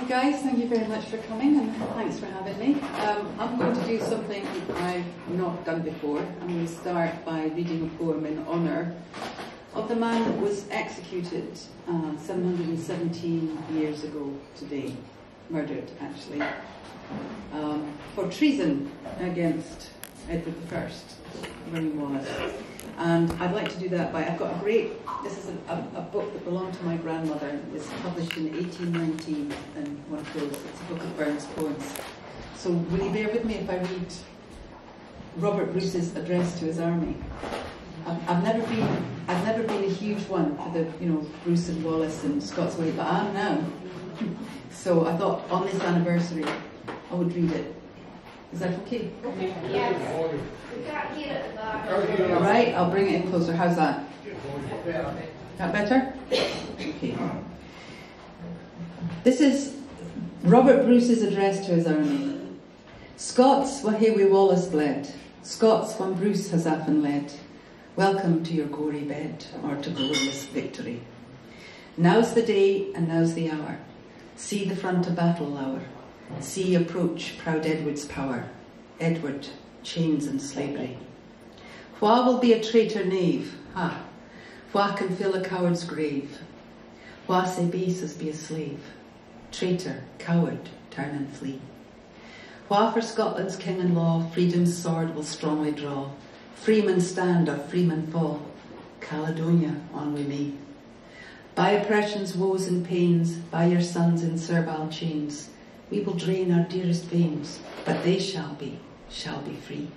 Hi guys, thank you very much for coming and thanks for having me. I'm going to do something I've not done before. I'm going to start by reading a poem in honour of the man that was executed 717 years ago today, murdered actually, for treason against Edward I, William Wallace. And I'd like to do that by, this is a book that belonged to my grandmother. It was published in 1819, and one of those, it's a book of Burns poems. So will you bear with me if I read Robert Bruce's address to his army? I've never been a huge one for the, Bruce and Wallace and Scots Way, but I am now. So I thought on this anniversary, I would read it. Is that okay? Yes. We can't hear it at the back. All right, I'll bring it in closer. How's that? That better? Okay. This is Robert Bruce's address to his army. Scots, wha hae wi Wallace bled. Scots, whom Bruce has often led. Welcome to your gory bed, or to glorious victory. Now's the day and now's the hour. See the front of battle lower. See approach proud Edward's power. Edward, chains and slavery. Wha will be a traitor knave? Ha! Wha can fill a coward's grave? Wha sae base as be a slave? Traitor, coward, turn and flee. Wha for Scotland's king and law freedom's sword will strongly draw. Freemen stand or freemen fall. Caledonia, on wi' me. By oppression's woes and pains, by your sons in servile chains, we will drain our dearest veins, but they shall be free.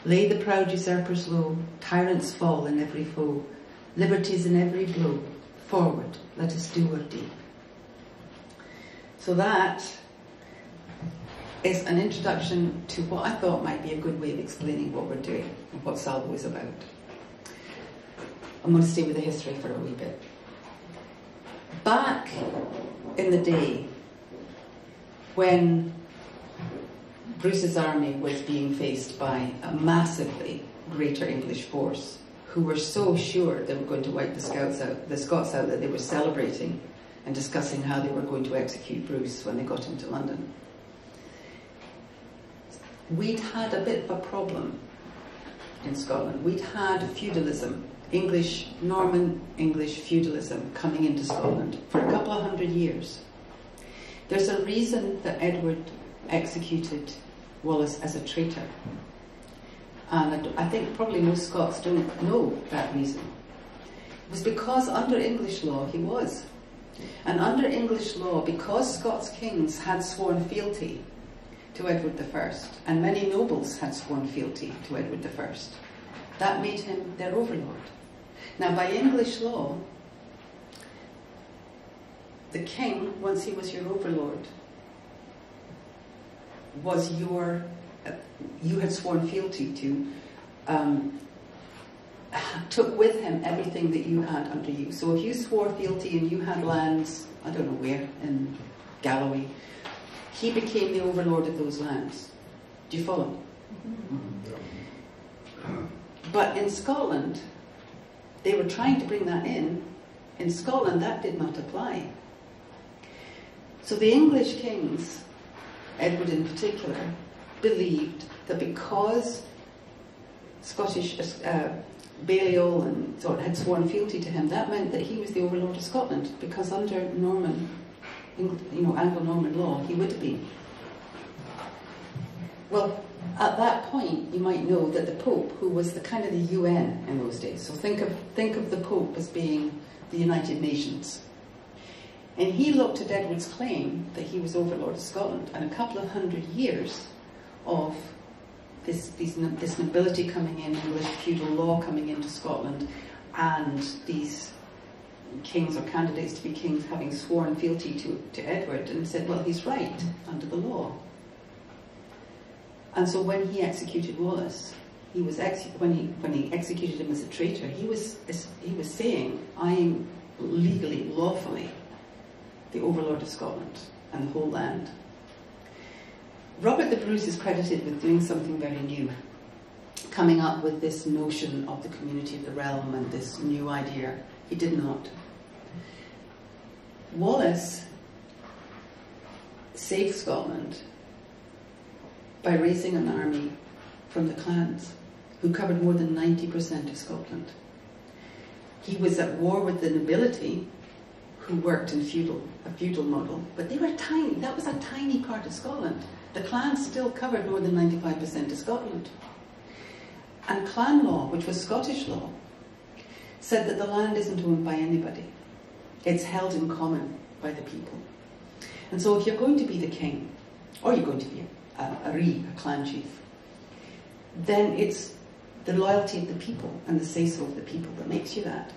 Lay the proud usurpers low, tyrants fall in every foe, liberties in every blow. Forward, let us do our deed. So that is an introduction to what I thought might be a good way of explaining what we're doing and what Salvo is about. I'm going to stay with the history for a wee bit. Back in the day, when Bruce's army was being faced by a massively greater English force, who were so sure they were going to wipe the Scots out that they were celebrating and discussing how they were going to execute Bruce when they got him to London. We'd had a bit of a problem in Scotland. We'd had feudalism, Norman English feudalism coming into Scotland for a couple of 100 years. There's a reason that Edward executed Wallace as a traitor. And I think probably most Scots don't know that reason. It was because under English law he was. And under English law, because Scots kings had sworn fealty to Edward I, and many nobles had sworn fealty to Edward I, that made him their overlord. Now by English law, the king, once he was your overlord, was you had sworn fealty to, took with him everything that you had under you. So if you swore fealty and you had lands, I don't know where, in Galloway, he became the overlord of those lands. Do you follow? Mm-hmm. But in Scotland, they were trying to bring that in. In Scotland, that did not apply. So the English kings, Edward in particular, believed that because Scottish Balliol and so on had sworn fealty to him, that meant that he was the overlord of Scotland, because under Norman, Anglo-Norman law, he would be. Well, at that point, you might know that the Pope, who was the kind of the UN in those days, so think of the Pope as being the United Nations. And he looked at Edward's claim that he was overlord of Scotland, and a couple of 100 years of this nobility coming in, English feudal law coming into Scotland, and these kings or candidates to be kings having sworn fealty to Edward, and said, well, he's right under the law. And so when he executed Wallace, when he executed him as a traitor, he was saying, I am legally, lawfully the overlord of Scotland and the whole land. Robert the Bruce is credited with doing something very new, coming up with this notion of the community of the realm and this new idea. He did not. Wallace save Scotland by raising an army from the clans, who covered more than 90% of Scotland. He was at war with the nobility, who worked in a feudal model, but they were tiny. That was a tiny part of Scotland. The clans still covered more than 95% of Scotland. And clan law, which was Scottish law, said that the land isn't owned by anybody. It's held in common by the people. And so if you're going to be the king, or you're going to be a clan chief, then it's the loyalty of the people and the say-so of the people that makes you that.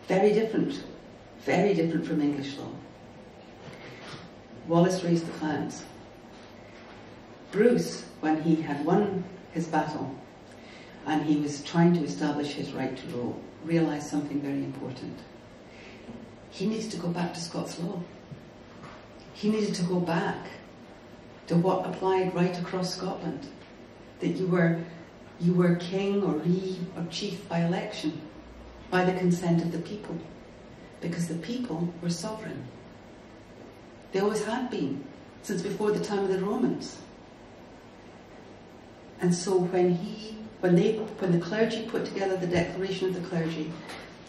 Very different from English law. Wallace raised the clans. Bruce, when he had won his battle and he was trying to establish his right to rule, realised something very important. He needed to go back to Scots law. He needed to go back to what applied right across Scotland, that you were king or or chief by election, by the consent of the people, because the people were sovereign. They always had been, since before the time of the Romans. And so when the clergy put together the Declaration of the Clergy,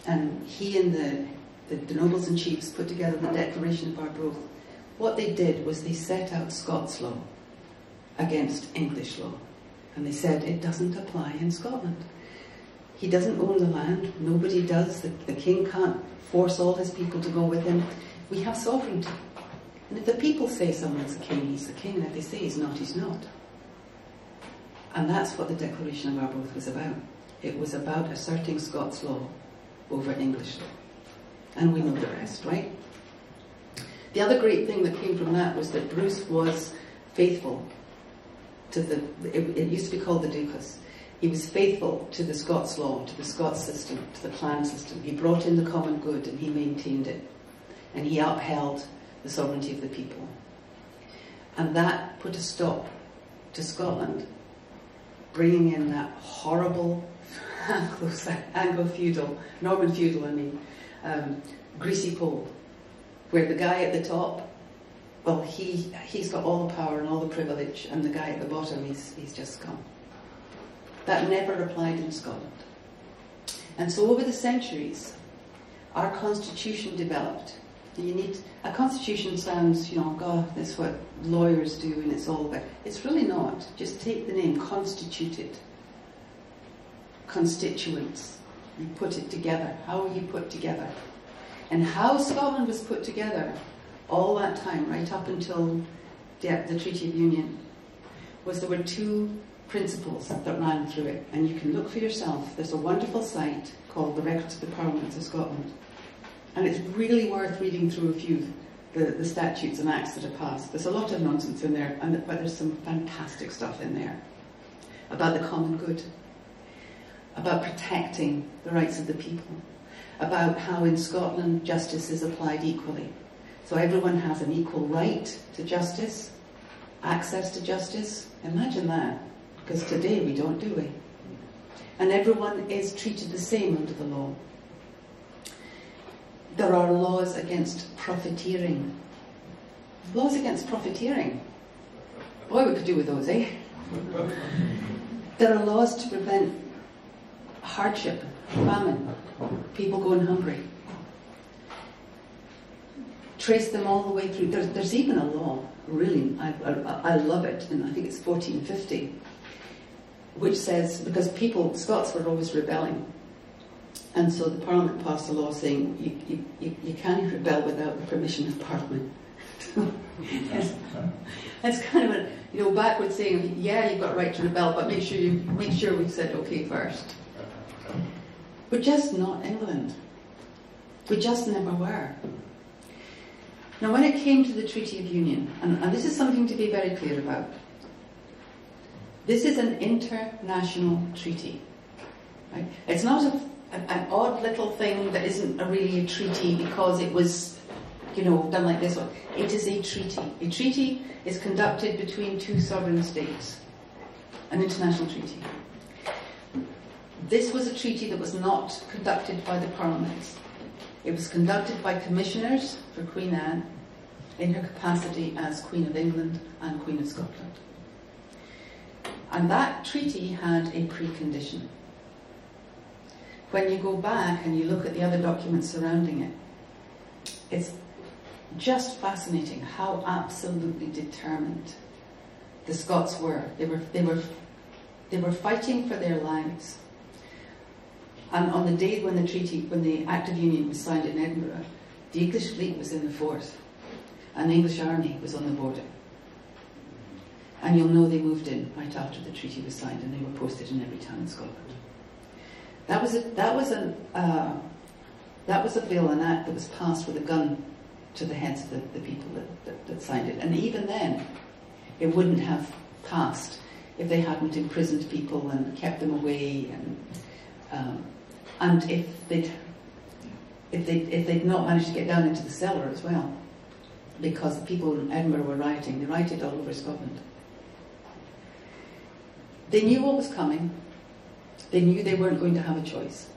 and he and the nobles and chiefs put together the Declaration of Arbroath, what they did was they set out Scots law against English law. And they said it doesn't apply in Scotland. He doesn't own the land, nobody does, the king can't force all his people to go with him. We have sovereignty. And if the people say someone's a king, he's the king, and if they say he's not, he's not. And that's what the Declaration of Arbroath was about. It was about asserting Scots law over English law. And we know the rest, right? The other great thing that came from that was that Bruce was faithful to it used to be called the Duchess. He was faithful to the Scots law, to the Scots system, to the clan system. He brought in the common good and he maintained it. And he upheld the sovereignty of the people. And that put a stop to Scotland bringing in that horrible Anglo-feudal, Norman feudal, greasy pole, where the guy at the top, well, he's got all the power and all the privilege, and the guy at the bottom, he's just scum. That never applied in Scotland. And so over the centuries, our constitution developed. A constitution sounds, God, that's what lawyers do and it's all about. It's really not. Just take the name constituted. Constituents. You put it together. How are you put together? And how Scotland was put together all that time, right up until the Treaty of Union, was there were two principles that ran through it. And you can look for yourself. There's a wonderful site called the Records of the Parliaments of Scotland. And it's really worth reading through a few the statutes and acts that are passed. There's a lot of nonsense in there, but there's some fantastic stuff in there about the common good, about protecting the rights of the people, about how in Scotland justice is applied equally. So everyone has an equal right to justice, access to justice. Imagine that, because today we don't, do we? And everyone is treated the same under the law. There are laws against profiteering. Laws against profiteering. Boy, we could do with those, eh? There are laws to prevent hardship, famine, people going hungry. Trace them all the way through. There's even a law, really, I love it, and I think it's 1450, which says, because Scots were always rebelling, and so the Parliament passed a law saying you can't rebel without the permission of Parliament. That's kind of a backward saying, yeah, you've got a right to rebel, but make sure we've said okay first. We're just not England. We just never were. Now, when it came to the Treaty of Union, and this is something to be very clear about, this is an international treaty. Right? It's not an odd little thing that isn't really a treaty because it was, done like this one. It is a treaty. A treaty is conducted between two sovereign states. An international treaty. This was a treaty that was not conducted by the Parliaments. It was conducted by commissioners for Queen Anne in her capacity as Queen of England and Queen of Scotland. And that treaty had a precondition. When you go back and you look at the other documents surrounding it, it's just fascinating how absolutely determined the Scots were. They were fighting for their lives. And on the day when the Act of Union was signed in Edinburgh, the English fleet was in the Forth, and the English army was on the border. And you'll know they moved in right after the treaty was signed, and they were posted in every town in Scotland. That was a bill, an act that was passed with a gun to the heads of the people that signed it. And even then, it wouldn't have passed if they hadn't imprisoned people and kept them away, and if they'd not managed to get down into the cellar as well, because the people in Edinburgh were rioting. They rioted all over Scotland. They knew what was coming. They knew they weren't going to have a choice.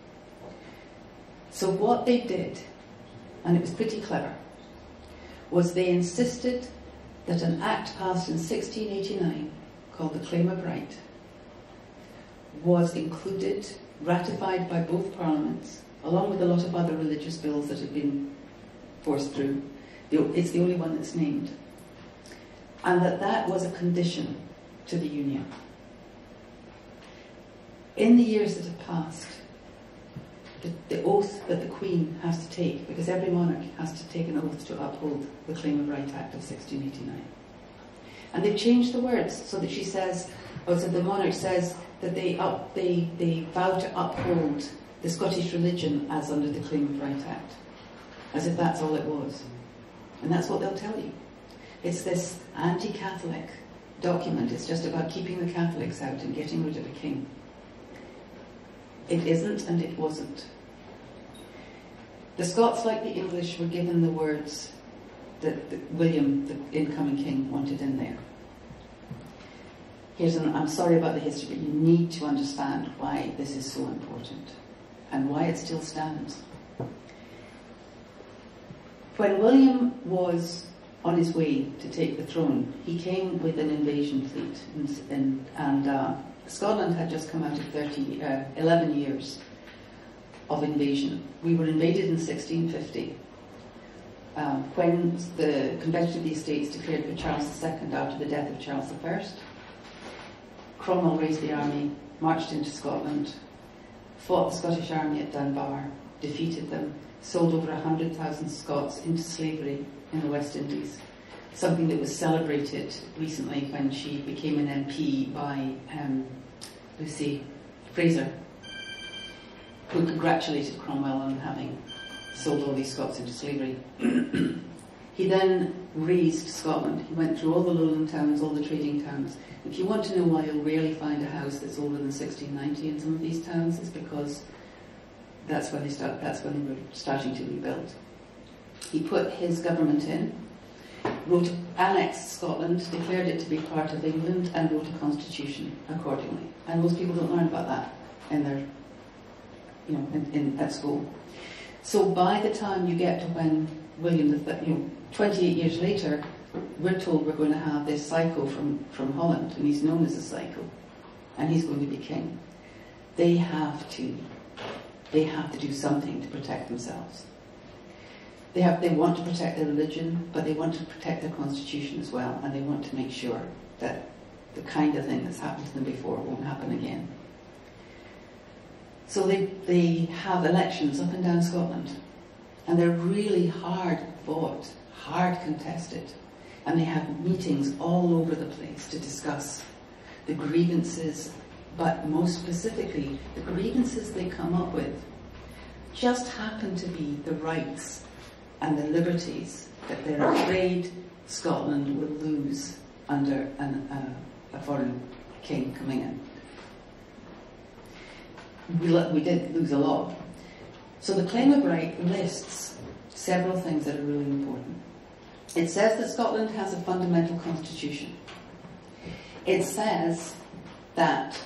So what they did, and it was pretty clever, was they insisted that an act passed in 1689 called the Claim of Right was included, ratified by both parliaments, along with a lot of other religious bills that had been forced through. It's the only one that's named. And that was a condition to the Union. In the years that have passed, the oath that the Queen has to take, because every monarch has to take an oath to uphold the Claim of Right Act of 1689. And they've changed the words so that she says, or so the monarch says that they vow to uphold the Scottish religion as under the Claim of Right Act, as if that's all it was. And that's what they'll tell you. It's this anti-Catholic document. It's just about keeping the Catholics out and getting rid of the king. It isn't, and it wasn't. The Scots, like the English, were given the words that William, the incoming king, wanted in there. I'm sorry about the history, but you need to understand why this is so important and why it still stands. When William was on his way to take the throne, he came with an invasion fleet, and Scotland had just come out of 11 years of invasion. We were invaded in 1650, when the Convention of the Estates declared for Charles II after the death of Charles I. Cromwell raised the army, marched into Scotland, fought the Scottish army at Dunbar, defeated them, sold over 100,000 Scots into slavery in the West Indies, something that was celebrated recently when she became an MP by Lucy Fraser, who congratulated Cromwell on having sold all these Scots into slavery. He then razed Scotland. He went through all the lowland towns, all the trading towns. If you want to know why you'll rarely find a house that's older than 1690 in some of these towns, it's because that's when they were starting to rebuild. He put his government in, annexed Scotland, declared it to be part of England, and wrote a constitution accordingly. And most people don't learn about that in their, at school. So by the time you get to when William, 28 years later, we're told we're going to have this psycho from Holland, and he's known as a psycho, and he's going to be king. They have to do something to protect themselves. They want to protect their religion, but they want to protect their constitution as well, and they want to make sure that the kind of thing that's happened to them before won't happen again. So they have elections up and down Scotland, and they're really hard fought, hard contested, and they have meetings all over the place to discuss the grievances, but most specifically, the grievances they come up with just happen to be the rights and the liberties that they're afraid Scotland will lose under a foreign king coming in. We did lose a lot. So the Claim of Right lists several things that are really important. It says that Scotland has a fundamental constitution. It says that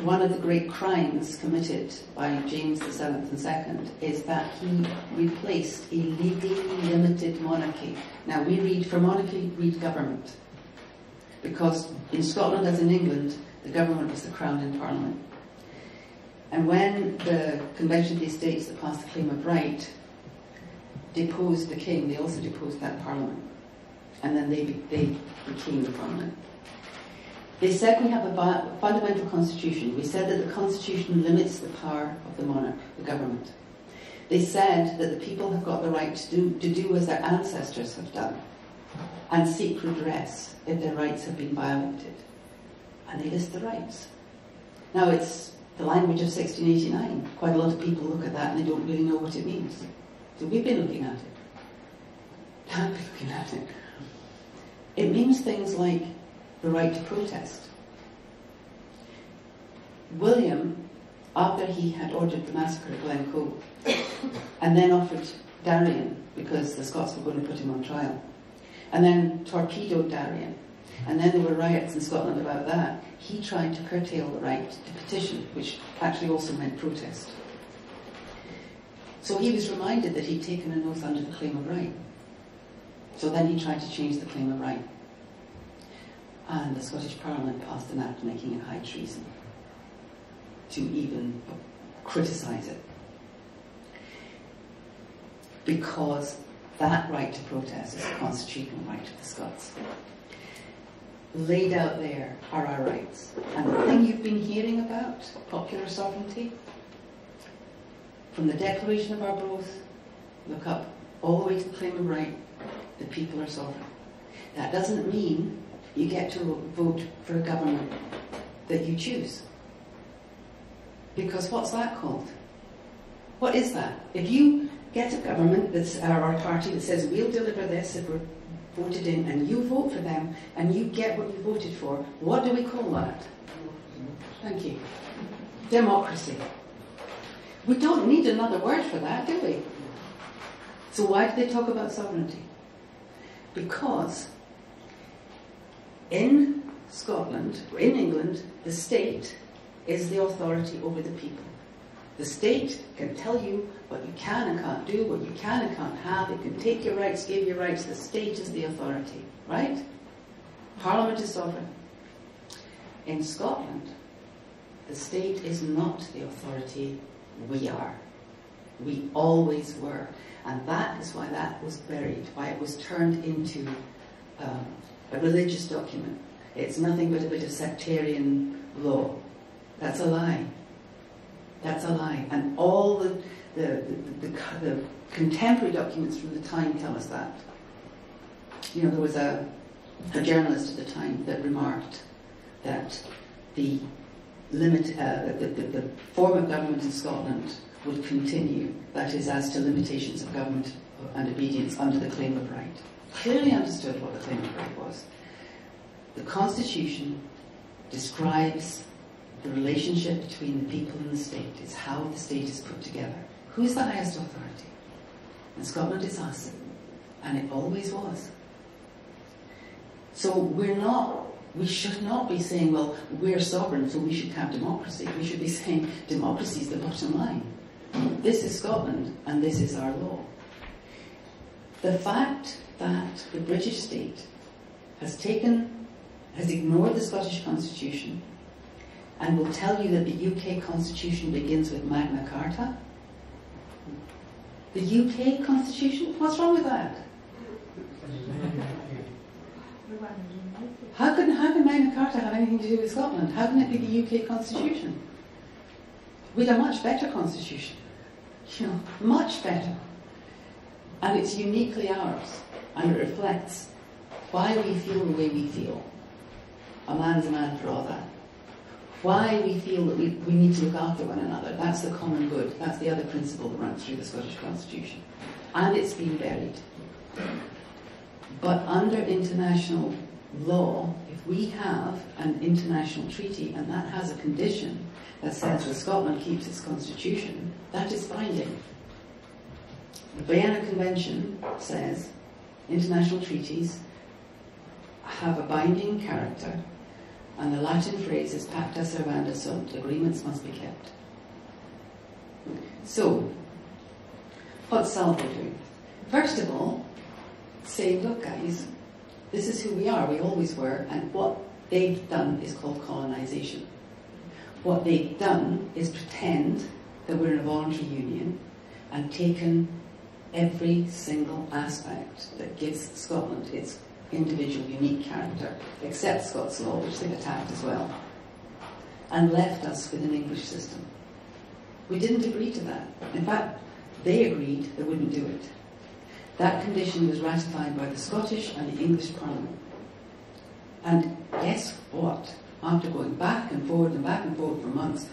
one of the great crimes committed by James VII and II is that he replaced a legally limited monarchy. Now we read, for monarchy, read government. Because in Scotland, as in England, the government was the Crown and Parliament. And when the Convention of the Estates that passed the Claim of Right deposed the king, they also deposed that Parliament. And then they became the Parliament. They said we have a fundamental constitution. We said that the constitution limits the power of the monarch, the government. They said that the people have got the right to do as their ancestors have done and seek redress if their rights have been violated. And they list the rights. Now it's the language of 1689. Quite a lot of people look at that and they don't really know what it means. So we've been looking at it. Can't be looking at it. It means things like the right to protest. William, after he had ordered the massacre of Glencoe, and then offered Darien, because the Scots were going to put him on trial, and then torpedoed Darien, and then there were riots in Scotland about that, he tried to curtail the right to petition, which actually also meant protest. So he was reminded that he'd taken an oath under the Claim of Right. So then he tried to change the Claim of Right. And the Scottish Parliament passed an act making it high treason to even criticise it. Because that right to protest is a constitutional right of the Scots. Laid out there are our rights. And the thing you've been hearing about, popular sovereignty, from the Declaration of Arbroath, look up all the way to the Claim of Right, the people are sovereign. That doesn't mean you get to vote for a government that you choose. Because what's that called? What is that? If you get a government or a party that says we'll deliver this if we're voted in, and you vote for them and you get what you voted for, what do we call that? Thank you. Democracy. We don't need another word for that, do we? So why do they talk about sovereignty? Because in Scotland, or in England, the state is the authority over the people. The state can tell you what you can and can't do, what you can and can't have. It can take your rights, give you rights. The state is the authority, right? Parliament is sovereign. In Scotland, the state is not the authority. We are. We always were. And that is why that was buried, why it was turned into a religious document. It's nothing but a bit of sectarian law. That's a lie. That's a lie. And all the contemporary documents from the time tell us that. You know, there was a journalist at the time that remarked that the form of government in Scotland would continue, that is, as to limitations of government and obedience under the Claim of Right. Clearly understood what the Claim of Right was. The Constitution describes the relationship between the people and the state. It's how the state is put together. Who's the highest authority? In Scotland it's us. And it always was. So we should not be saying, well, we're sovereign, so we should have democracy. We should be saying democracy is the bottom line. This is Scotland, and this is our law. The fact that the British state has ignored the Scottish Constitution and will tell you that the UK Constitution begins with Magna Carta. The UK Constitution? What's wrong with that? How can Magna Carta have anything to do with Scotland? How can it be the UK Constitution? We have a much better Constitution. You know, much better. And it's uniquely ours. And it reflects why we feel the way we feel. A man's a man for all that. Why we feel that we need to look after one another. That's the common good. That's the other principle that runs through the Scottish Constitution. And it's been buried. But under international law, if we have an international treaty and that has a condition that says that Scotland keeps its constitution, that is binding. The Vienna Convention says international treaties have a binding character And the Latin phrase is pacta servanda sunt, agreements must be kept. So, what's Salvo doing? First of all, saying, look guys, this is who we are, we always were, and what they've done is called colonisation. What they've done is pretend that we're in a voluntary union and taken every single aspect that gives Scotland its individual, unique character, except Scots law, which they've attacked as well, and left us with an English system. We didn't agree to that. In fact, they agreed they wouldn't do it. That condition was ratified by the Scottish and the English Parliament. And guess what? After going back and forward for months,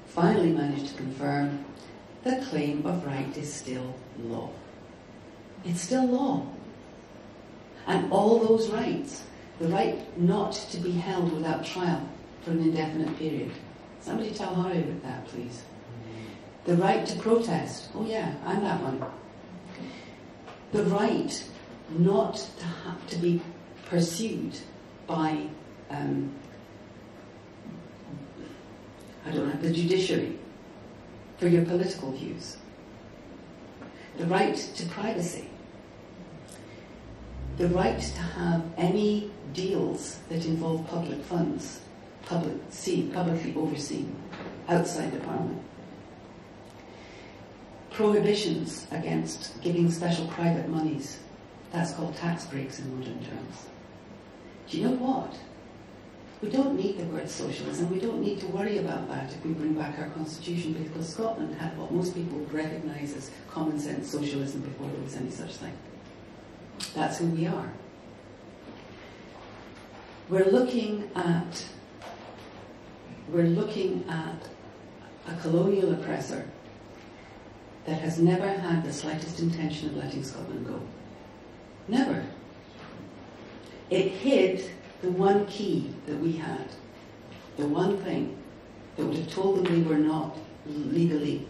finally managed to confirm the claim of right is still law. It's still law. And all those rights, the right not to be held without trial for an indefinite period. Somebody tell Harry with that, please. The right to protest. Oh yeah, I'm that one. The right not to have to be pursued by the judiciary for your political views. The right to privacy. The right to have any deals that involve public funds publicly overseen outside the Parliament. Prohibitions against giving special private monies. That's called tax breaks in modern terms. Do you know what? We don't need the word socialism. We don't need to worry about that if we bring back our constitution, because Scotland had what most people would recognise as common sense socialism before there was any such thing. That's who we are. We're looking at a colonial oppressor that has never had the slightest intention of letting Scotland go. Never. It hid the one key that we had, the one thing that would have told them we were not legally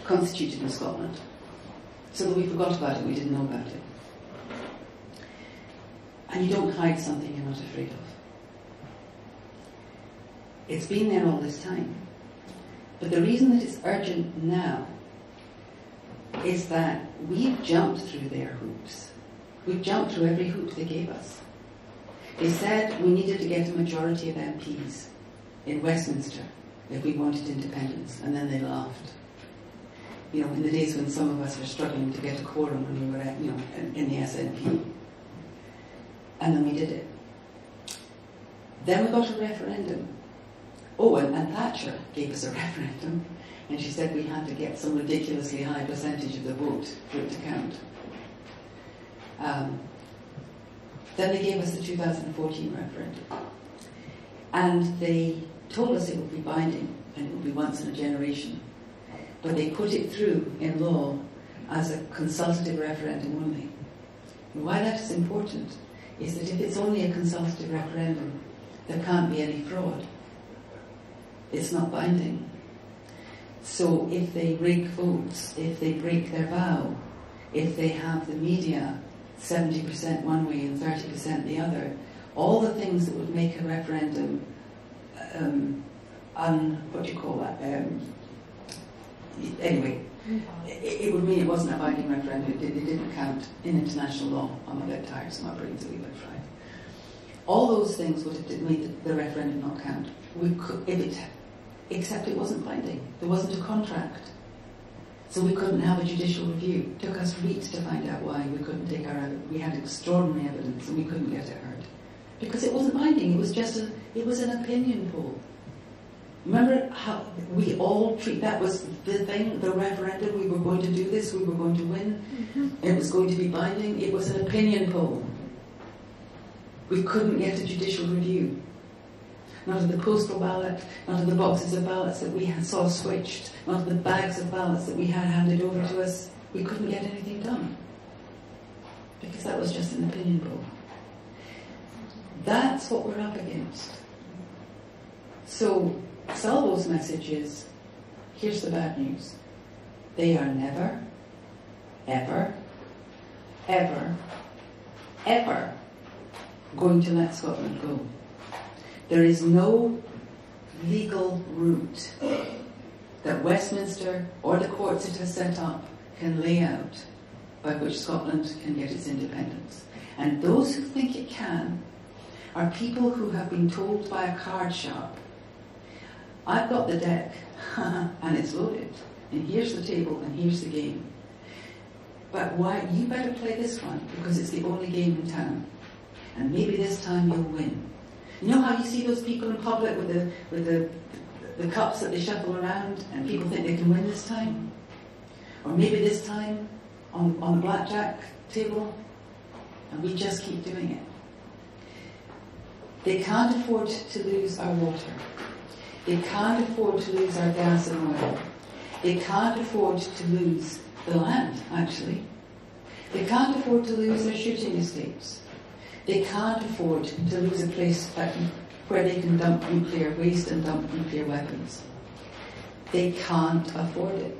constituted in Scotland, so that we forgot about it, we didn't know about it. And you don't hide something you're not afraid of. It's been there all this time. But the reason that it's urgent now is that we've jumped through their hoops. We've jumped through every hoop they gave us. They said we needed to get a majority of MPs in Westminster if we wanted independence, and then they laughed. You know, in the days when some of us were struggling to get a quorum when we were at, in the SNP. And then we did it. Then we got a referendum. Oh, and Thatcher gave us a referendum, and she said we had to get some ridiculously high percentage of the vote for it to count. Then they gave us the 2014 referendum. And they told us it would be binding, and it would be once in a generation. But they put it through in law as a consultative referendum only. And why that is important is that if it's only a consultative referendum, there can't be any fraud. It's not binding. So if they rig votes, if they break their vow, if they have the media 70% one way and 30% the other, all the things that would make a referendum anyway, it would mean it wasn't a binding referendum. It didn't count in international law. I'm a bit tired, so my brain's a wee bit fried. All those things would have made the referendum not count. Except it wasn't binding. There wasn't a contract. So we couldn't have a judicial review. It took us weeks to find out why we couldn't take our evidence. We had extraordinary evidence and we couldn't get it heard. Because it wasn't binding. It was just it was an opinion poll. Remember how we all treat that was the thing, the referendum, we were going to do this, we were going to win, it was going to be binding. It was an opinion poll. We couldn't get a judicial review. Not of the postal ballot, not of the boxes of ballots that we saw switched, not of the bags of ballots that we had handed over to us. We couldn't get anything done. Because that was just an opinion poll. That's what we're up against. So, Salvo's message is, here's the bad news. They are never, ever, ever, ever going to let Scotland go. There is no legal route that Westminster or the courts it has set up can lay out by which Scotland can get its independence. And those who think it can are people who have been told by a card sharp, I've got the deck and it's loaded, and here's the table and here's the game. But why? You better play this one because it's the only game in town, and maybe this time you'll win. You know how you see those people in public with the cups that they shuffle around, and people think they can win this time, or maybe this time on the blackjack table, and we just keep doing it. They can't afford to lose our water. They can't afford to lose our gas and oil. They can't afford to lose the land, actually. They can't afford to lose their shooting estates. They can't afford to lose a place where they can dump nuclear waste and dump nuclear weapons. They can't afford it.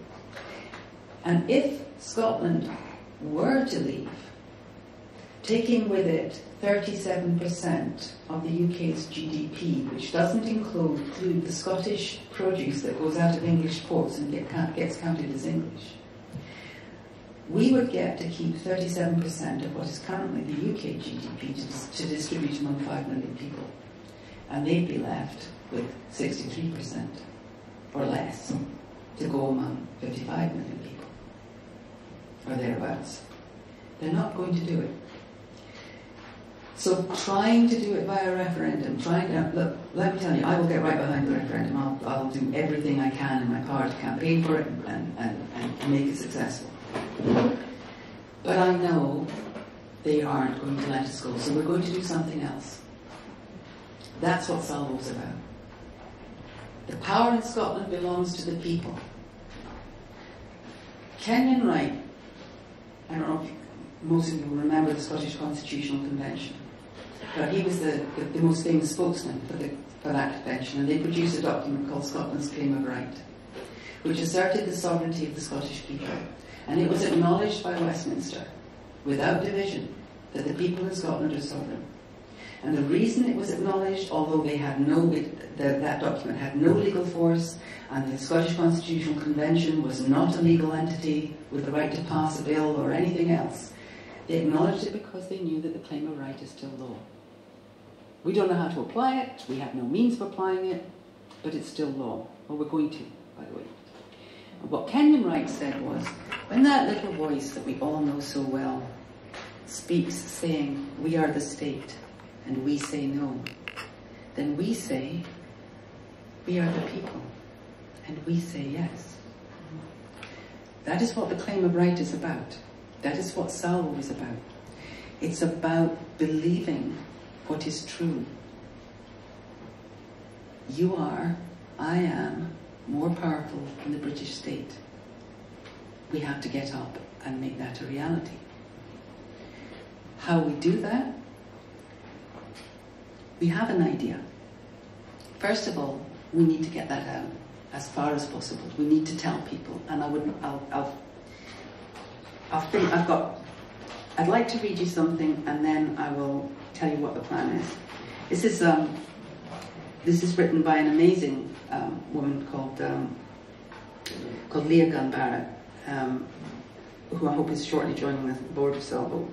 And if Scotland were to leave, taking with it 37% of the UK's GDP, which doesn't include the Scottish produce that goes out of English ports and gets counted as English, we would get to keep 37% of what is currently the UK GDP to distribute among 5 million people. And they'd be left with 63% or less to go among 55 million people, or thereabouts. They're not going to do it. So trying to do it via referendum, look, let me tell you, I will get right behind the referendum. I'll do everything I can in my power to campaign for it and make it successful. But I know they aren't going to let us go, so we're going to do something else. That's what Salvo's about. The power in Scotland belongs to the people. Kenyon Wright, I don't know if most of you will remember the Scottish Constitutional Convention, but he was the most famous spokesman for that convention, and they produced a document called Scotland's Claim of Right, which asserted the sovereignty of the Scottish people. And it was acknowledged by Westminster, without division, that the people in Scotland are sovereign. And the reason it was acknowledged, although that document had no legal force, and the Scottish Constitutional Convention was not a legal entity with the right to pass a bill or anything else, they acknowledged it because they knew that the claim of right is still law. We don't know how to apply it, we have no means of applying it, but it's still law. Well, we're going to, by the way. And what Kenyon Wright said was, when that little voice that we all know so well speaks saying, we are the state, and we say no, then we say, we are the people, and we say yes. That is what the claim of right is about. That is what Salvo is about. It's about believing what is true. You are, I am, more powerful than the British state. We have to get up and make that a reality. How we do that? We have an idea. First of all, we need to get that out as far as possible. We need to tell people, and I'd like to read you something, and then I will tell you what the plan is. This is written by an amazing woman called Leah Gunn-Barrett, who I hope is shortly joining the board of Salvo.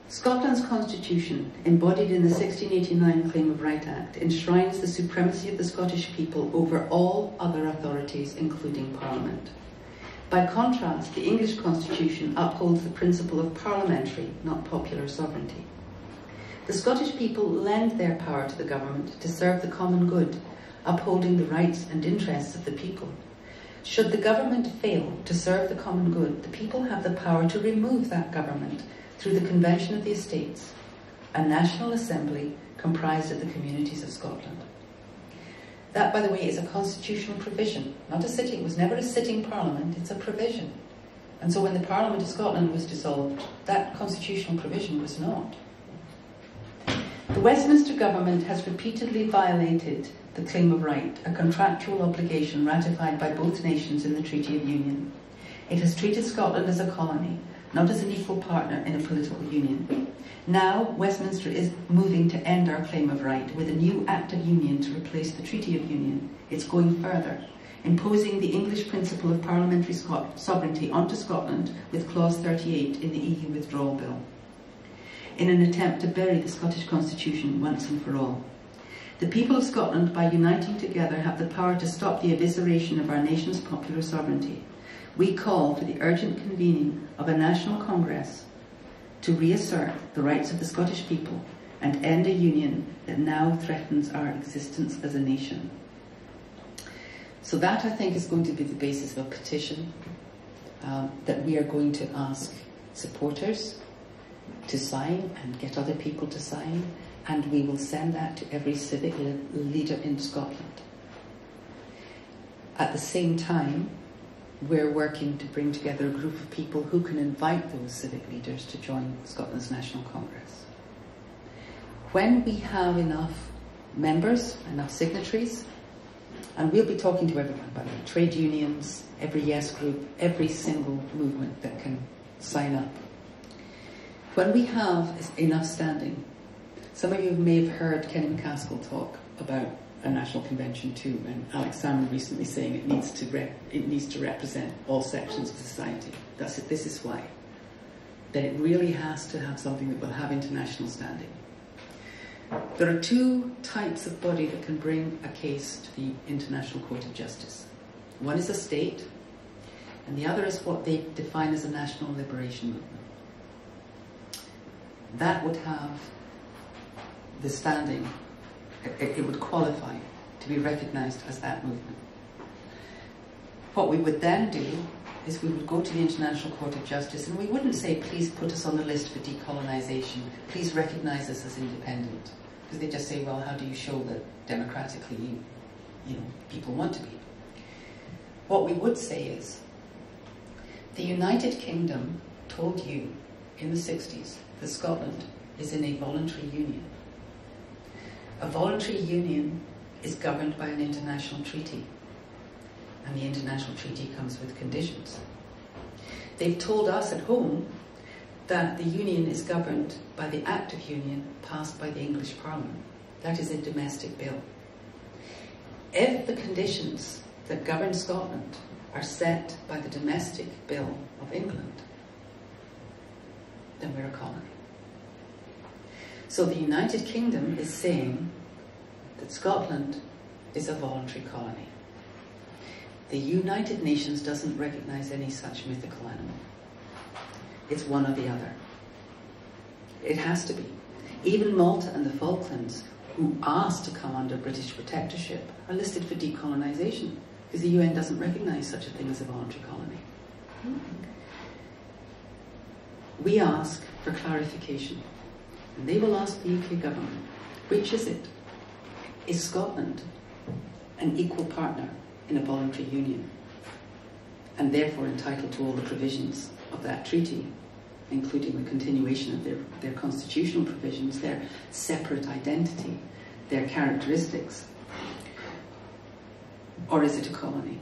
Scotland's constitution, embodied in the 1689 Claim of Right Act, enshrines the supremacy of the Scottish people over all other authorities, including Parliament. By contrast, the English constitution upholds the principle of parliamentary, not popular sovereignty. The Scottish people lend their power to the government to serve the common good, upholding the rights and interests of the people. Should the government fail to serve the common good, the people have the power to remove that government through the Convention of the Estates, a national assembly comprised of the communities of Scotland. That, by the way, is a constitutional provision, not a sitting. It was never a sitting parliament, it's a provision. And so when the Parliament of Scotland was dissolved, that constitutional provision was not. The Westminster government has repeatedly violated the Claim of Right, a contractual obligation ratified by both nations in the Treaty of Union. It has treated Scotland as a colony, not as an equal partner in a political union. Now, Westminster is moving to end our claim of right with a new Act of Union to replace the Treaty of Union. It's going further, imposing the English principle of parliamentary sovereignty onto Scotland with Clause 38 in the EU Withdrawal Bill, in an attempt to bury the Scottish Constitution once and for all. The people of Scotland, by uniting together, have the power to stop the evisceration of our nation's popular sovereignty. We call for the urgent convening of a national congress to reassert the rights of the Scottish people and end a union that now threatens our existence as a nation. So that, I think, is going to be the basis of a petition that we are going to ask supporters to sign and get other people to sign, and we will send that to every civic leader in Scotland. At the same time, we're working to bring together a group of people who can invite those civic leaders to join Scotland's National Congress. When we have enough members, enough signatories, and we'll be talking to everyone about it, trade unions, every Yes group, every single movement that can sign up. When we have enough standing, some of you may have heard Kenny McCaskill talk about a national convention too, and Alex Salmon recently saying it needs to represent all sections of society. This is why. That it really has to have something that will have international standing. There are two types of body that can bring a case to the International Court of Justice. One is a state, and the other is what they define as a national liberation movement. That would have the standing, it would qualify to be recognised as that movement. What we would then do is we would go to the International Court of Justice, and we wouldn't say, please put us on the list for decolonisation, please recognise us as independent. Because they just say, well, how do you show that democratically people want to be? What we would say is, the United Kingdom told you in the 60s that Scotland is in a voluntary union. A voluntary union is governed by an international treaty, and the international treaty comes with conditions. They've told us at home that the union is governed by the Act of Union passed by the English Parliament. That is a domestic bill. If the conditions that govern Scotland are set by the domestic bill of England, then we're a colony. So the United Kingdom is saying that Scotland is a voluntary colony. The United Nations doesn't recognise any such mythical animal. It's one or the other. It has to be. Even Malta and the Falklands, who asked to come under British protectorship, are listed for decolonisation, because the UN doesn't recognise such a thing as a voluntary colony. We ask for clarification, and they will ask the UK government, which is it? Is Scotland an equal partner in a voluntary union, and therefore entitled to all the provisions of that treaty, including the continuation of their constitutional provisions, their separate identity, their characteristics? Or is it a colony?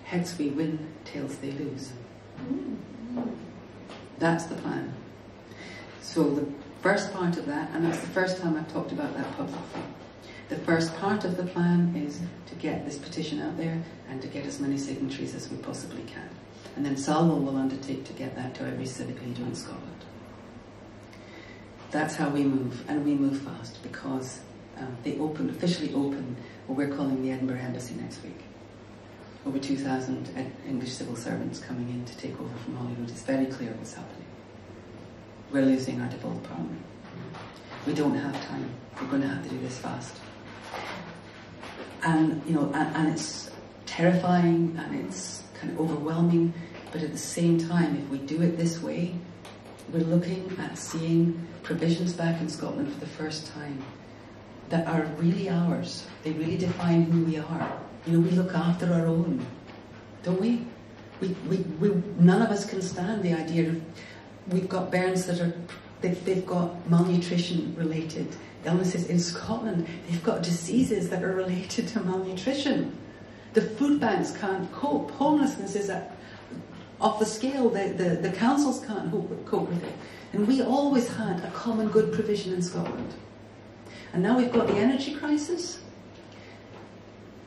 Heads we win, tails they lose. That's the plan. So the first part of that, and that's the first time I've talked about that publicly, the first part of the plan is to get this petition out there and to get as many signatories as we possibly can. And then Salvo will undertake to get that to every civic leader in Scotland. That's how we move, and we move fast, because they officially open what we're calling the Edinburgh Embassy next week. Over 2,000 English civil servants coming in to take over from Holyrood. It's very clear what's happening. We're losing our devolved parliament. We don't have time. We're going to have to do this fast. And and it's terrifying, and it's kind of overwhelming, but at the same time, if we do it this way, we're looking at seeing provisions back in Scotland for the first time that are really ours. They really define who we are. We look after our own, don't we? None of us can stand the idea of, we've got bairns that they've got malnutrition-related illnesses in Scotland. They've got diseases that are related to malnutrition. The food banks can't cope. Homelessness is of the scale. The councils can't cope with it. And we always had a common good provision in Scotland. And now we've got the energy crisis.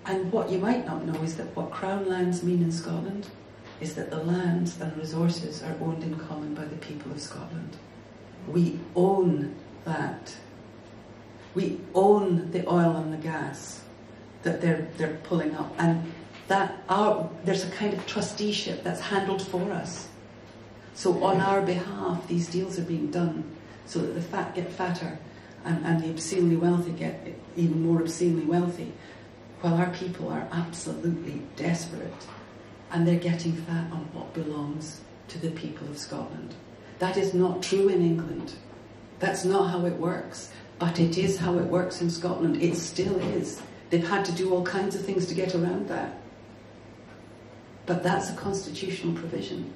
And what you might not know is that what Crown lands mean in Scotland is that the lands and resources are owned in common by the people of Scotland. We own that. We own the oil and the gas that they're pulling up, and there's a kind of trusteeship that's handled for us. So on our behalf, these deals are being done so that the fat get fatter and the obscenely wealthy get even more obscenely wealthy, while our people are absolutely desperate and they're getting fat on what belongs to the people of Scotland. That is not true in England. That's not how it works. But it is how it works in Scotland. It still is. They've had to do all kinds of things to get around that. But that's a constitutional provision.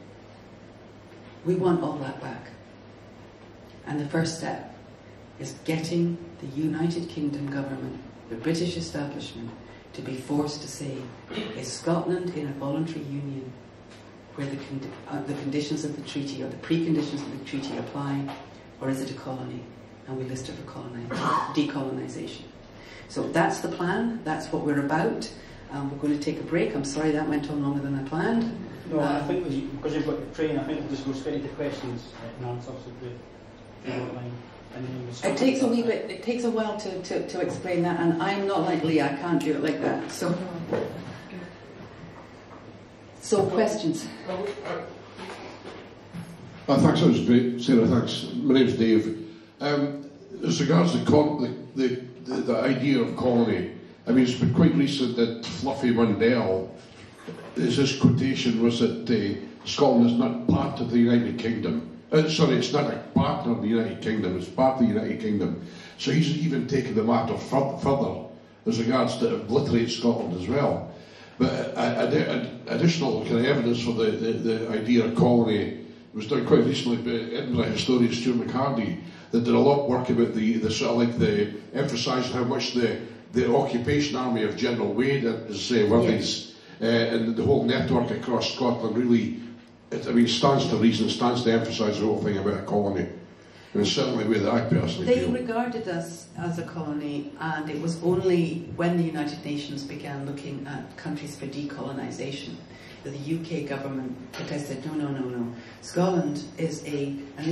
We want all that back. And the first step is getting the United Kingdom government, the British establishment, to be forced to say, is Scotland in a voluntary union where the conditions of the treaty or the preconditions of the treaty apply, or is it a colony? And we list it for decolonisation. So that's the plan, that's what we're about. We're going to take a break. I'm sorry that went on longer than I planned. No, I think because you've got the train, I think we'll just go straight into questions and answers if you don't mind. It takes a wee bit. It takes a while to explain that, and I'm not like Leah. I can't do it like that. So questions. Thanks, that was great, Sarah. Thanks. My name's Dave. As regards the idea of colony, I mean, it's been quite recent that Fluffy Mundell, his quotation was that Scotland is not part of the United Kingdom. Sorry, it's not a partner of the United Kingdom, it's part of the United Kingdom. So he's even taken the matter further as regards to obliterate Scotland as well. But additional kind of evidence for the idea of colony was done quite recently by Edinburgh historian Stuart McCartney, that did a lot of work about the sort of like the emphasising how much the occupation army of General Wade is worthies, and the whole network across Scotland really, stands to reason, stands to emphasise the whole thing about a colony. And it's certainly the way that I personally feel. They regarded us as a colony, and it was only when the United Nations began looking at countries for decolonisation that the UK government protested, no. Scotland is and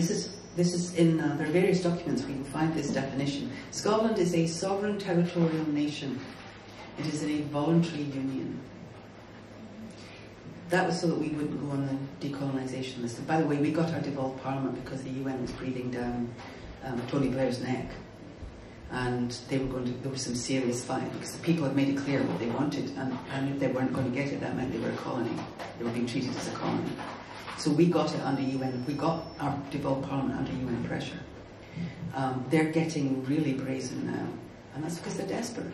this is in, there are various documents where you can find this definition. Scotland is a sovereign territorial nation. It is in a voluntary union. That was so that we wouldn't go on the decolonisation list. And by the way, we got our devolved parliament because the UN was breathing down Tony Blair's neck. And there was some serious fight because the people had made it clear what they wanted, and if they weren't going to get it, that meant they were a colony. They were being treated as a colony. So we got it under UN. We got our devolved parliament under UN pressure. They're getting really brazen now, and that's because they're desperate.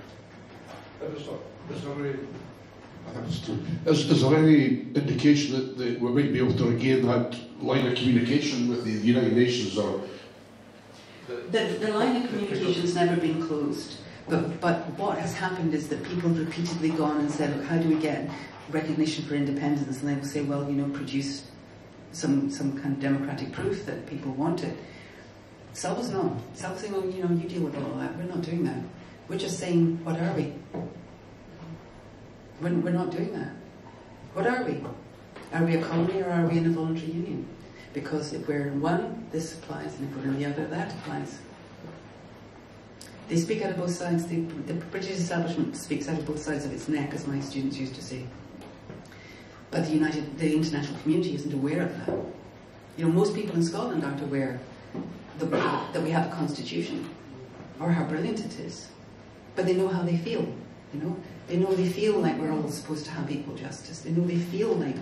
Is there any indication that we might be able to regain that line of communication with the United Nations? Or the line of communication has never been closed. But what has happened is that people have repeatedly gone and said, look, how do we get recognition for independence? And they will say, well, produce some kind of democratic proof that people want it. Salvo's not. Salvo's saying, well, you deal with all that. We're not doing that. We're just saying, what are we? We're not doing that. What are we? Are we a colony or are we in a voluntary union? Because if we're in one, this applies, and if we're in the other, that applies. They speak out of both sides. The British establishment speaks out of both sides of its neck, as my students used to say. But the international community isn't aware of that. Most people in Scotland aren't aware that we have a constitution or how brilliant it is. But they know how they feel, They know they feel like we're all supposed to have equal justice. They know they feel like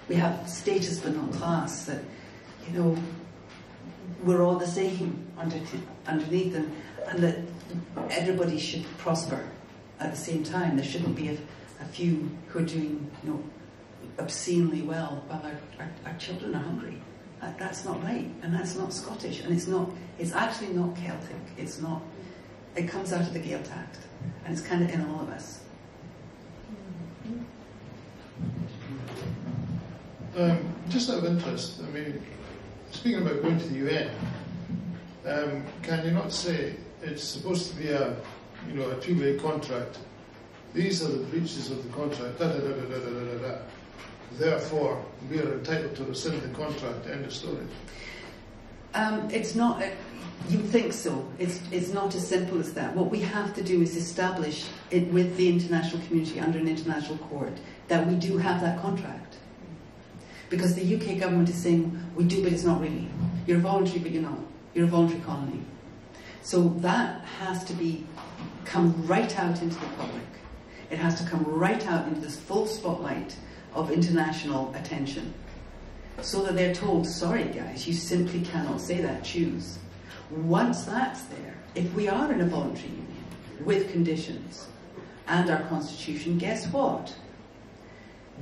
we have status but not class, that, we're all the same underneath them, and that everybody should prosper at the same time. There shouldn't be a few who are doing, obscenely well while our children are hungry. That's not right, and that's not Scottish, and it's actually not Celtic. It's not, it comes out of the Gael Tact, and it's kind of in all of us. Just out of interest, I mean, speaking about going to the UN, can you not say it's supposed to be a two-way contract? These are the breaches of the contract. Da da da da da da da da. Therefore, we are entitled to rescind the contract. End of story. It's not. You think so. It's not as simple as that. What we have to do is establish it with the international community under an international court that we do have that contract. Because the UK government is saying, we do, but it's not really. You're voluntary, but you're not. You're a voluntary colony. So that has to come right out into the public. It has to come right out into this full spotlight of international attention. So that they're told, sorry guys, you simply cannot say that, choose. Once that's there, if we are in a voluntary union with conditions and our constitution, guess what?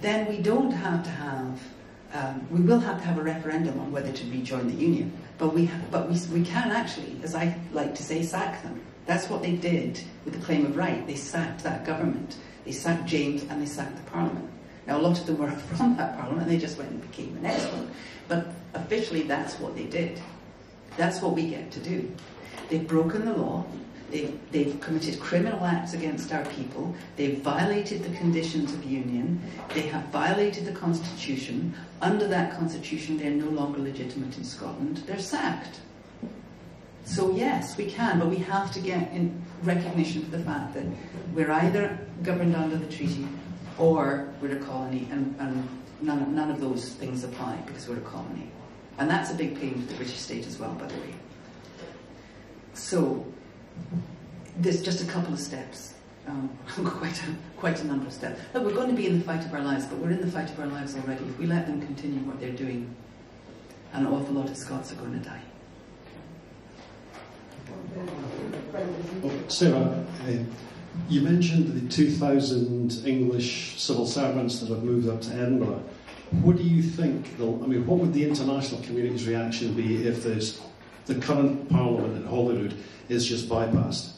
Then we don't have to have, we will have to have a referendum on whether to rejoin the union. But we can actually, as I like to say, sack them. That's what they did with the claim of right. They sacked that government. They sacked James and they sacked the Parliament. Now, a lot of them were from that Parliament and they just went and became the next one. But officially, that's what they did. That's what we get to do. They've broken the law. They've committed criminal acts against our people. They've violated the conditions of union. They have violated the Constitution. Under that Constitution, they're no longer legitimate in Scotland. They're sacked. So yes, we can, but we have to get in recognition for the fact that we're either governed under the treaty or we're a colony, and none of those things apply because we're a colony. And that's a big pain to the British state as well, by the way. So there's just a couple of steps, quite a number of steps. Look, we're going to be in the fight of our lives, but we're in the fight of our lives already. If we let them continue what they're doing, an awful lot of Scots are going to die. Sarah, you mentioned the 2,000 English civil servants that have moved up to Edinburgh. What do you think, what would the international community's reaction be if the current Parliament in Holyrood is just bypassed?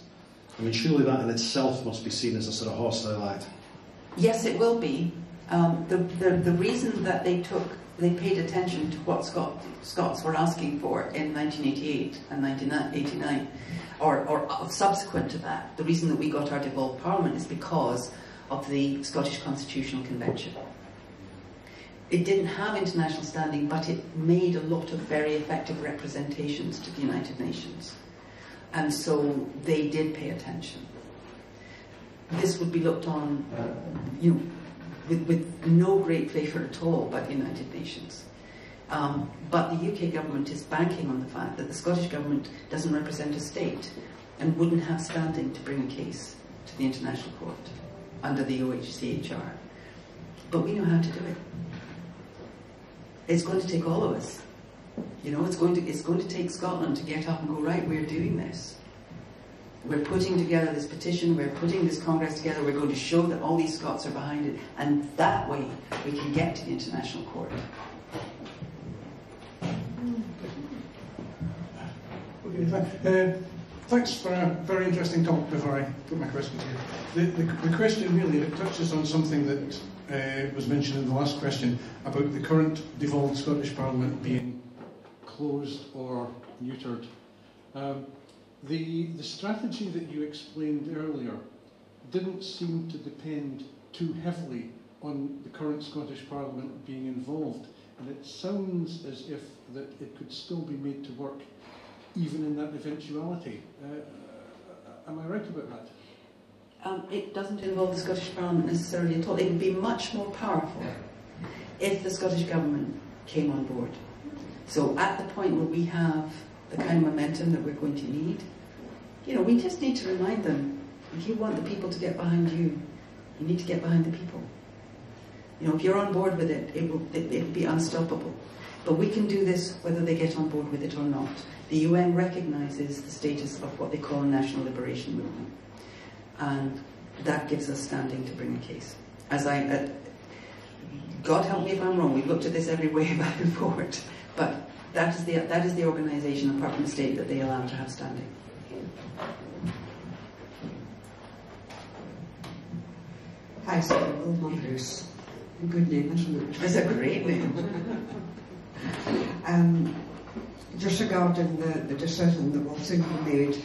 I mean, surely that in itself must be seen as a sort of hostile act. Yes, it will be. The reason that they paid attention to what Scots were asking for in 1988 and 1989, or subsequent to that, the reason that we got our devolved Parliament is because of the Scottish Constitutional Convention. It didn't have international standing, but it made a lot of very effective representations to the United Nations. And so they did pay attention. This would be looked on, with no great favour at all by the United Nations. But the UK government is banking on the fact that the Scottish government doesn't represent a state and wouldn't have standing to bring a case to the International Court under the OHCHR. But we know how to do it. It's going to take all of us. It's going to take Scotland to get up and go, right, we're doing this. We're putting together this petition, we're putting this Congress together, we're going to show that all these Scots are behind it, and that way we can get to the International Court. Okay, thanks for a very interesting talk before I put my questions here. The question really, it touches on something that was mentioned in the last question about the current devolved Scottish Parliament being closed or neutered. The strategy that you explained earlier didn't seem to depend too heavily on the current Scottish Parliament being involved, and it sounds as if that it could still be made to work even in that eventuality. Am I right about that? It doesn't involve the Scottish Parliament necessarily at all. It would be much more powerful if the Scottish Government came on board. So at the point where we have the kind of momentum that we're going to need, we just need to remind them, if you want the people to get behind you, you need to get behind the people. If you're on board with it, it'll be unstoppable. But we can do this whether they get on board with it or not. The UN recognises the status of what they call a national liberation movement. And that gives us standing to bring a case. God help me if I'm wrong, we've looked at this every way back and forward, but that is the organisation, apart from the state, that they allow to have standing. Hi, Sara, Bruce. Good name, isn't it? It's a great name. Just regarding the decision that will soon be made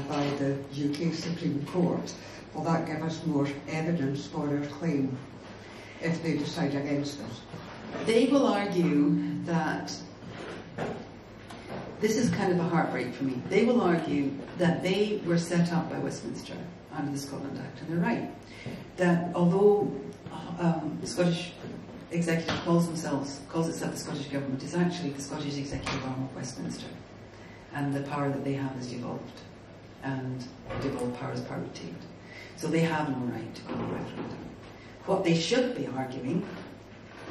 by the UK Supreme Court, will that give us more evidence for our claim if they decide against us? They will argue that, this is kind of a heartbreak for me, they will argue that they were set up by Westminster under the Scotland Act, and they're right. That although the Scottish Executive calls itself the Scottish Government, it's actually the Scottish Executive arm of Westminster. And the power that they have is devolved. And devolved power is power retained. So they have no right to go to referendum. What they should be arguing,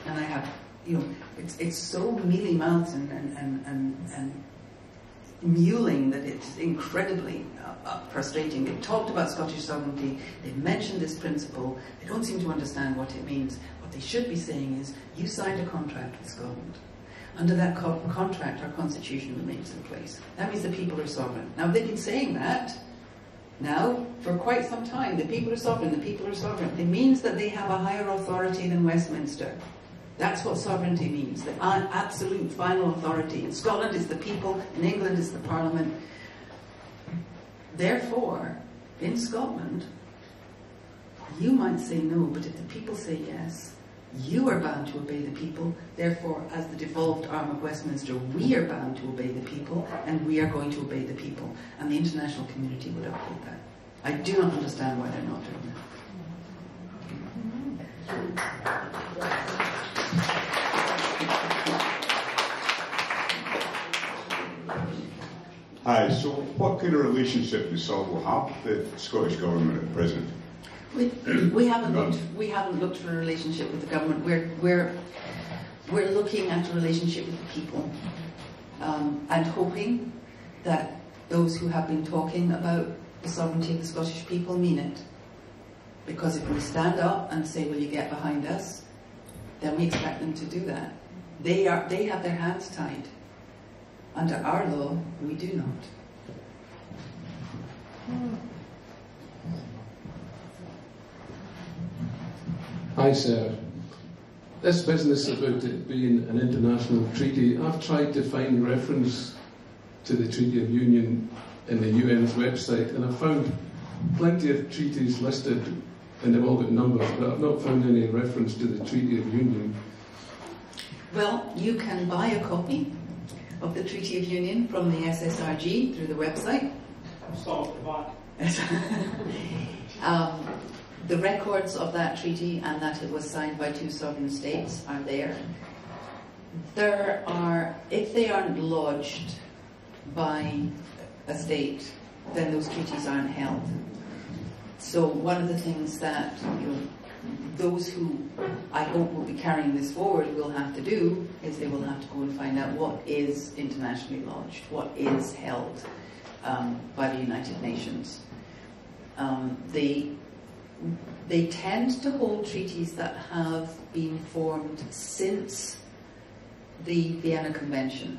and I have, it's so mealy-mouthed and mewling that it's incredibly frustrating. They've talked about Scottish sovereignty, they've mentioned this principle, they don't seem to understand what it means. What they should be saying is, you signed a contract with Scotland. Under that contract, our constitution remains in place. That means the people are sovereign. Now, they've been saying that now for quite some time. The people are sovereign, the people are sovereign. It means that they have a higher authority than Westminster. That's what sovereignty means, the absolute final authority. In Scotland it's the people, in England it's the Parliament. Therefore, in Scotland, you might say no, but if the people say yes, you are bound to obey the people. Therefore, as the devolved arm of Westminster, we are bound to obey the people, and we are going to obey the people. And the international community would uphold that. I do not understand why they're not doing that. Hi, so what kind of relationship does Salvo have with the Scottish Government at present? We haven't looked for a relationship with the government. We're looking at a relationship with the people, and hoping that those who have been talking about the sovereignty of the Scottish people mean it. Because if we stand up and say, "Will you get behind us?" then we expect them to do that. They have their hands tied. Under our law, we do not. Hi, Sarah. This business about it being an international treaty, I've tried to find reference to the Treaty of Union in the UN's website, and I've found plenty of treaties listed, and they've all got numbers, but I've not found any reference to the Treaty of Union. Well, you can buy a copy of the Treaty of Union from the SSRG through the website. Stop the back. The records of that treaty and that it was signed by 2 sovereign states are there. If they aren't lodged by a state, then those treaties aren't held. So one of the things that those who I hope will be carrying this forward will have to do is they will have to go and find out what is internationally lodged, what is held by the United Nations. They tend to hold treaties that have been formed since the Vienna Convention,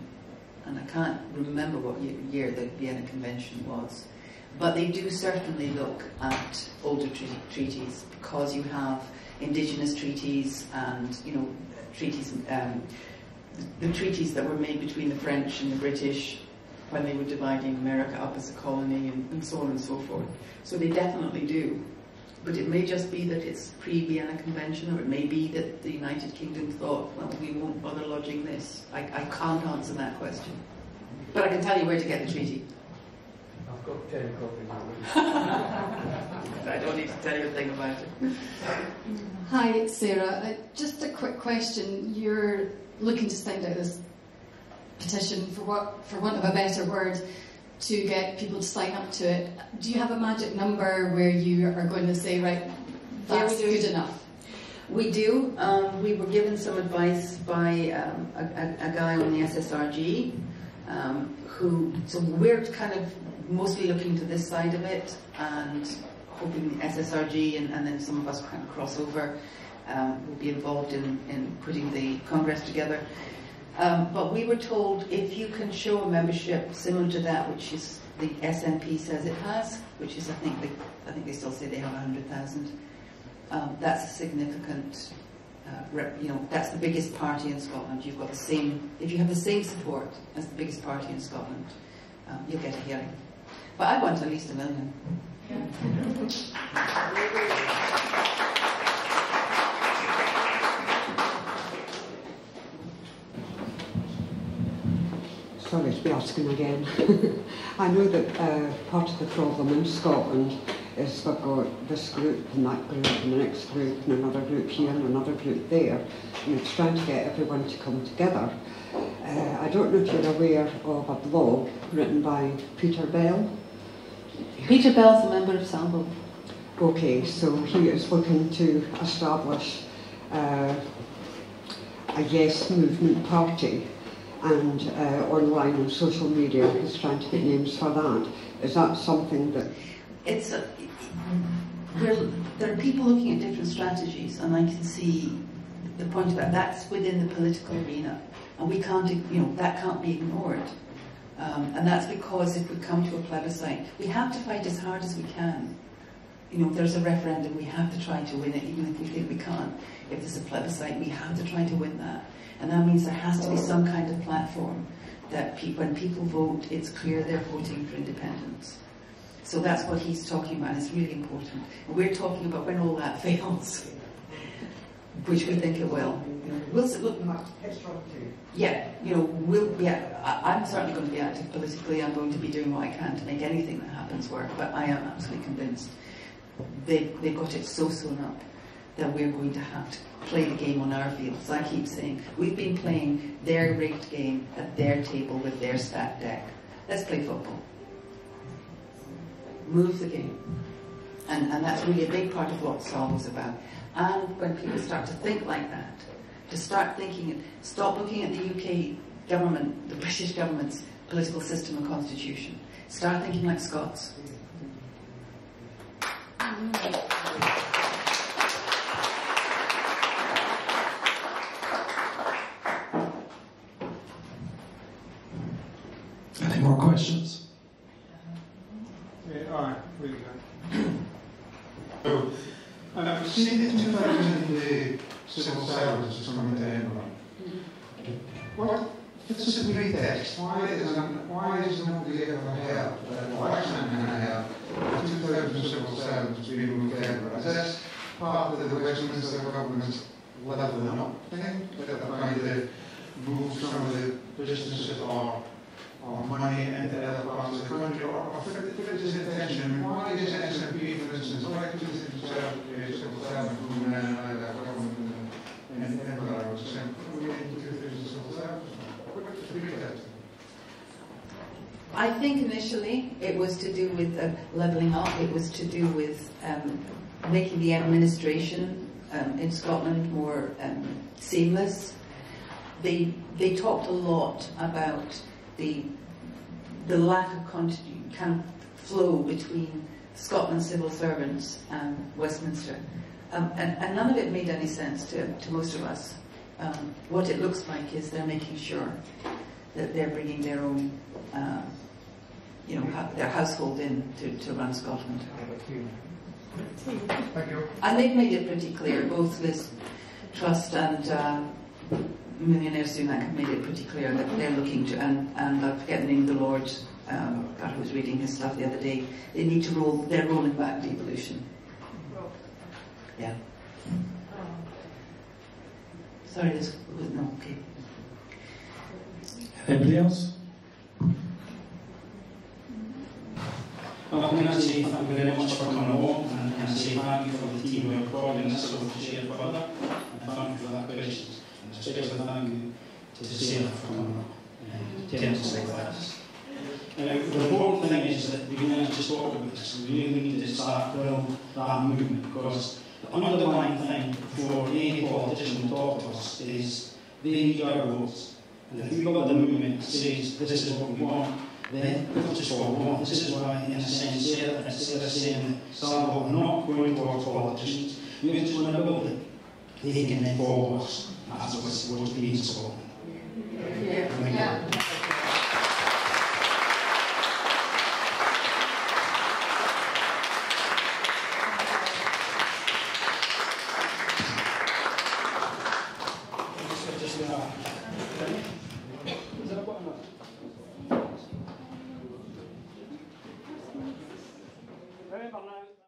and I can't remember what year the Vienna Convention was, but they do certainly look at older treaties, because you have indigenous treaties and treaties, the treaties that were made between the French and the British when they were dividing America up as a colony, and so on and so forth. So they definitely do. But it may just be that it's pre-Vienna Convention, or it may be that the United Kingdom thought, well, we won't bother lodging this. I can't answer that question. But I can tell you where to get the treaty. I've got 10 copies. I don't need to tell you a thing about it. Hi, Sarah. Just a quick question. You're looking to send out this petition, for want of a better word, to get people to sign up to it. Do you have a magic number where you are going to say, right, that's good enough? We do. We were given some advice by a guy on the SSRG, so we're kind of mostly looking to this side of it, and hoping the SSRG and then some of us kind of cross over will be involved in putting the Congress together. But we were told, if you can show a membership similar to that which is the SNP says it has, which is I think they still say they have 100,000. That's a significant that's the biggest party in Scotland. You've got the same. If you have the same support as the biggest party in Scotland, you'll get a hearing. But I want at least 1 million. Sorry to be asking again. I know that part of the problem in Scotland is we've got this group and that group and the next group and another group here and another group there, and it's trying to get everyone to come together. I don't know if you're aware of a blog written by Peter Bell. Peter Bell's a member of Salvo. Okay, so he is looking to establish a Yes movement party, and online and social media he's trying to get names for that. Is that something that... There are people looking at different strategies, and I can see the point about that's within the political arena, and we can't, that can't be ignored. And that's because if we come to a plebiscite, we have to fight as hard as we can. There's a referendum, we have to try to win it, even if we think we can't. If there's a plebiscite, we have to try to win that. And that means there has to be some kind of platform that when people vote, it's clear they're voting for independence. So that's what he's talking about. It's really important. And we're talking about when all that fails, which we think it will. We'll look. I'm certainly going to be active politically. I'm going to be doing what I can to make anything that happens work. But I am absolutely convinced they've got it so sewn up that we're going to have to play the game on our field. As I keep saying, we've been playing their rigged game at their table with their stacked deck. Let's play football. Move the game. And that's really a big part of what Salvo's about. And when people start to think like that, to start thinking, stop looking at the UK government, the British government's political system and constitution. Start thinking like Scots. Any more questions? Alright, really good. So, seeing the 2000 civil servants coming to Edinburgh, it's a pretext. Why is nobody ever heard that Westminster going to have 2,000 civil servants being moved to Edinburgh? Is this part of the Westminster government's levelling up thing? That they're trying to move some of the businesses or money into other parts of the country, or for its attention? Why is SNP, for instance, why do civil servants moving in and out of that government in Edinburgh? We need 2,000 civil servants. What's the pretext? I think initially it was to do with levelling up. It was to do with making the administration in Scotland more seamless. They talked a lot about the lack of kind of flow between Scotland's civil servants and Westminster. And none of it made any sense to most of us. What it looks like is they're making sure that they're bringing their own, their household in to run Scotland. Thank you. And they've made it pretty clear, both Liz Truss and Millionaire Sunak have made it pretty clear that they're looking to, and I'm forgetting the name of the Lord, God, who was reading his stuff the other day, they need to they're rolling back devolution. Yeah. Sorry, no, okay. Anybody else? Well, can I say thank you very much for coming along, and can I say thank you for the team who are recording this so we can share it further, and thank you for that question. And especially thank you to Sarah for coming up and telling us like that. Now, the important thing is that we need to talk about this. We really need to start building that movement, because the underlying thing for any politician to talk to us is they need our votes. And if we've got the movement that says this is what we want, then this is what we want. This is why, in a sense, Sarah, instead of saying that Salvo are not going towards politicians, we just want to build it. They can then follow us. That's what's being Scotland. Yeah.